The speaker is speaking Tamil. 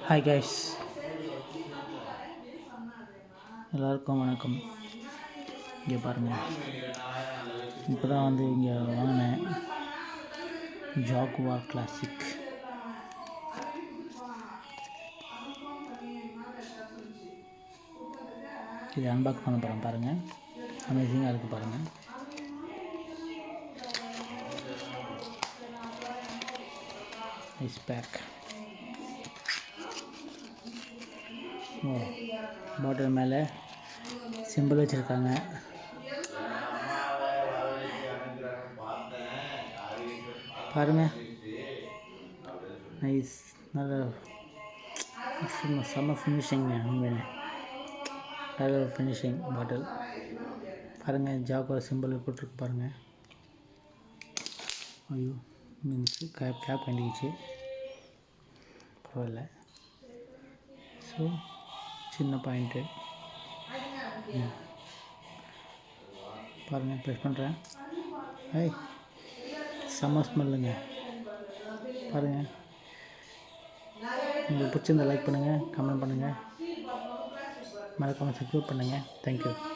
ஹாய் கைஸ், எல்லாருக்கும் வணக்கம். இங்கே பாருங்கள், இப்போ தான் வந்து இங்கே வாங்கினேன் ஜாகுவார் கிளாசிக். இது அன்பாக்ஸ் பண்ண போகிறேன் பாருங்கள். அமேசிங்காக இருக்குது பாருங்கள். Ice back. பாட்டில் மேலே சிம்பிள் வச்சுருக்காங்க. பாருங்கள், நைஸ், நல்ல செம்ம ஃபினிஷிங்க. உண்மையிலே நல்ல ஃபினிஷிங் பாட்டில். பாருங்கள், ஜாகுவார் சிம்பிள் போட்டிருக்கு பாருங்கள். ஐயோ, மீன்ஸ் கேப் கண்டிச்சு, பரவாயில்ல. ஸோ சின்ன பாயிண்ட்டு பாருங்கள், ப்ரெஸ் பண்ணுறேன். ஐய், செம்ம ஸ்மெல்லுங்க. பாருங்கள், உங்களுக்கு பிடிச்சிருந்தா லைக் பண்ணுங்கள், கமெண்ட் பண்ணுங்கள், மறக்காமல் சப்ஸ்கிரைப் பண்ணுங்கள். தேங்க்யூ.